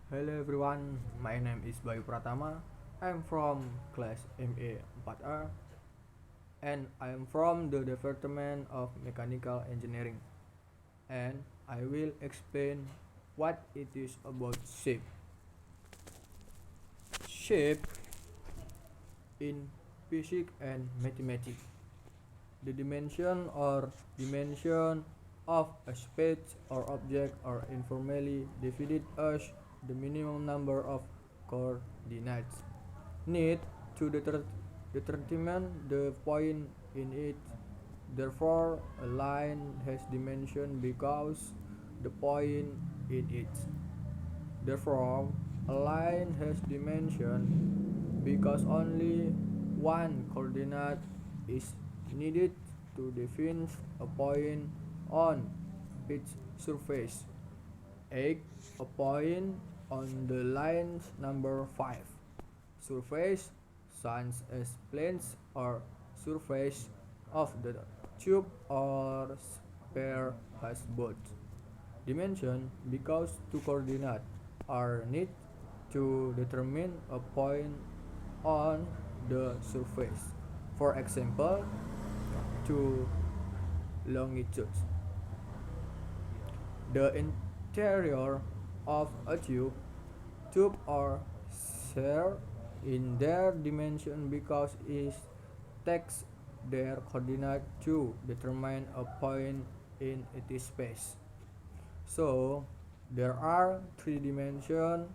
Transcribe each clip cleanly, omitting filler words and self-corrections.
Hello everyone, my name is Bayu Pratama. I'm from class MA 4R and I am from the Department of Mechanical Engineering and I will explain what it is about shape. Shape in physics and mathematics. The dimension of a space or object are informally defined as the minimum number of coordinates need to determine the point in it. Therefore, a line has dimension because the point in it. Therefore, a line has dimension because only one coordinate is needed to define a point on its surface. Take a point on the line number 5. Surface, such as planes or surface of the tube or sphere has both dimension because two coordinates are needed to determine a point on the surface. For example, two longitudes. The interior of a tube or sphere in their dimension because it takes their coordinate to determine a point in its space. So there are three dimensions,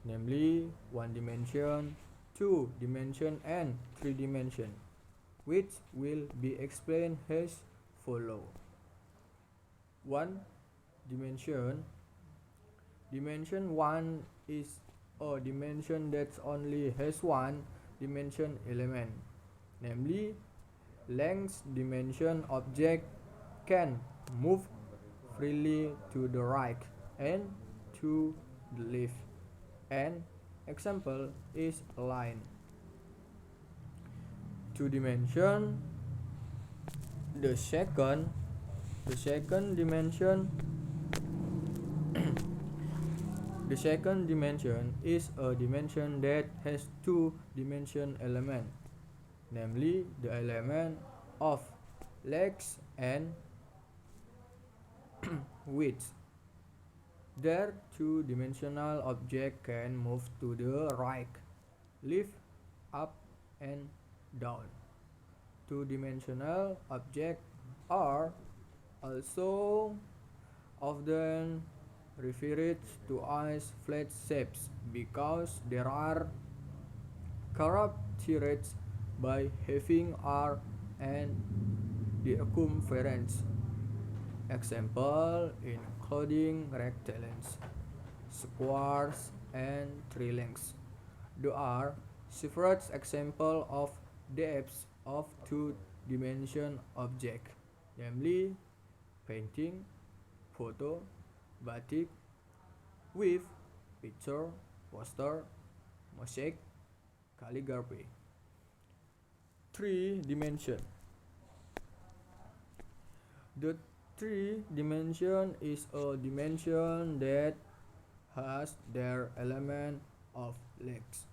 namely one dimension, two dimension, and three dimension, which will be explained as follow. One dimension. Dimension 1 is a dimension that only has one dimension element, namely length dimension object can move freely to the right and to the left. An example is a line. Two dimension. The second dimension The second dimension is a dimension that has two dimension element, namely the element of length and width. Their two-dimensional object can move to the right, left, up, and down. Two-dimensional objects are also often referred to as flat shapes because there are characterized by having arc and circumference. Example including rectangles, squares, and triangles. There are several examples of depths of two-dimensional objects, namely painting, photo, batik, with picture, poster, mosaic, calligraphy. Three dimension. The three dimension is a dimension that has their element of length,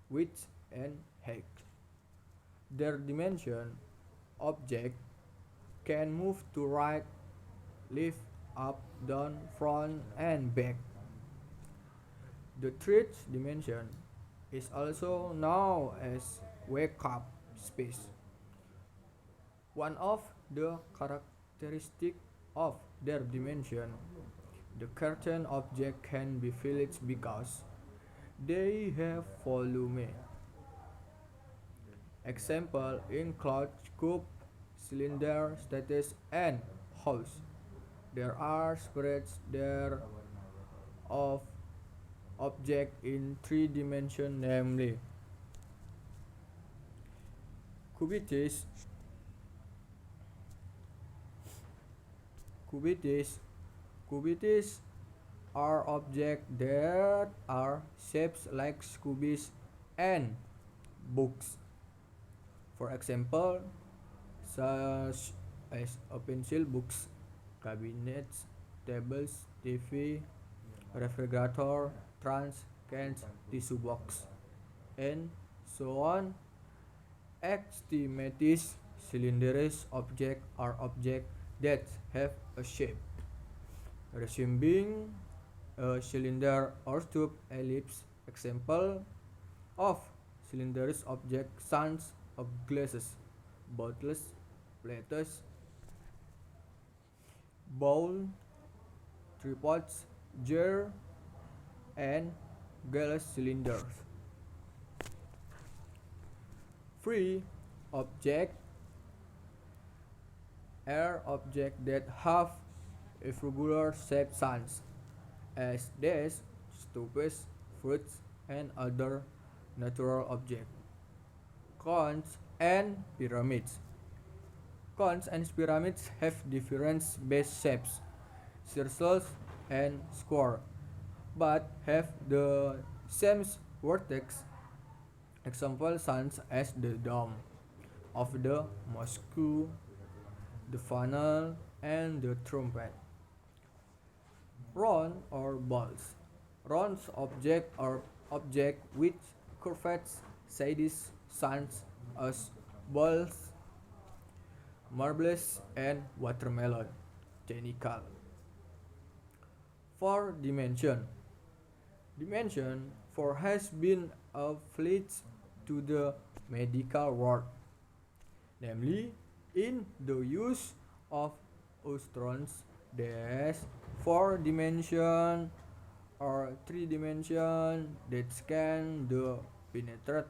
width, and height. Their dimension object can move to right, left, up, down, front, and back. The third dimension is also known as wake-up space. One of the characteristics of their dimension, the curtain object can be filled because they have volume. Example include cube, cylinder, lattice, and house. There are spreads there of object in three dimensions, namely cubities, cubities, cubities are objects that are shaped like cubes and books. For example, such as a pencil, books, cabinets, tables, TV, refrigerator, trans, cans, tissue box, and so on. Extremities, cylindrous objects are objects that have a shape, resembling a cylinder or tube ellipse. Example of cylindrous object such as glasses, bottles, plates, bowl, tripods, jar, and glass cylinders. Free object are objects that have irregular shape such as desks, stools, fruits, and other natural objects. Cones and pyramids. Cones and pyramids have different base shapes, circles and square, but have the same vertex. Examples such as the dome of the Mosque, the funnel, and the trumpet. Round or balls. Round objects are objects with curved sides such as balls, marbles, and watermelon. Technical. Four dimension. Dimension 4 has been applied to the medical world, namely in the use of ultrasons dash 4 dimension or 3 dimension that scan the penetrate.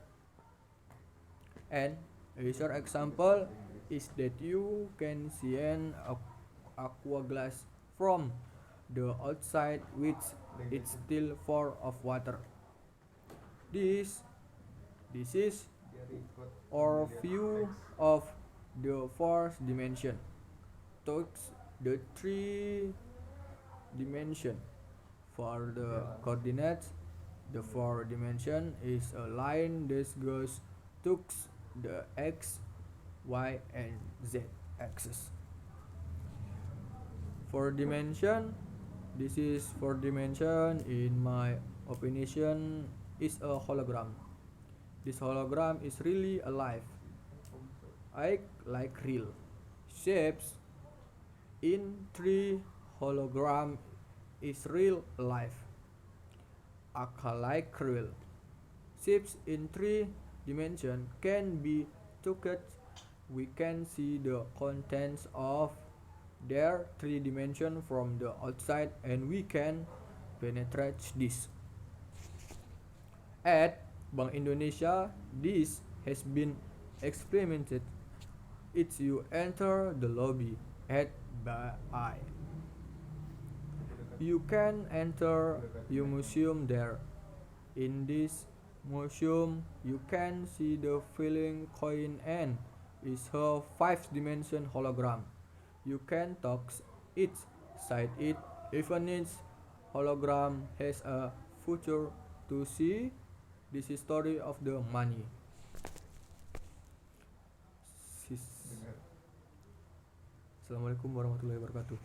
And another example is that you can see an aqua glass from the outside which it's still full of water. This this is our view of the fourth dimension. Towards the three dimension. For the coordinates, the four dimension is a line that goes to the x, y, and z axis. Four dimension. This is four dimension. In my opinion, is a hologram. This hologram is really alive, act like real. Shapes in three hologram is real alive, act like real. Shapes in three dimension can be touched. We can see the contents of their three dimension from the outside, and we can penetrate this. At Bank Indonesia, this has been experimented. It's you enter the lobby at BI. You can enter your museum there. In this museum, you can see the filling coin and is a 5-dimension hologram. You can touch it, sight it, even its hologram has a future to see. This is story of the money. Assalamualaikum warahmatullahi wabarakatuh.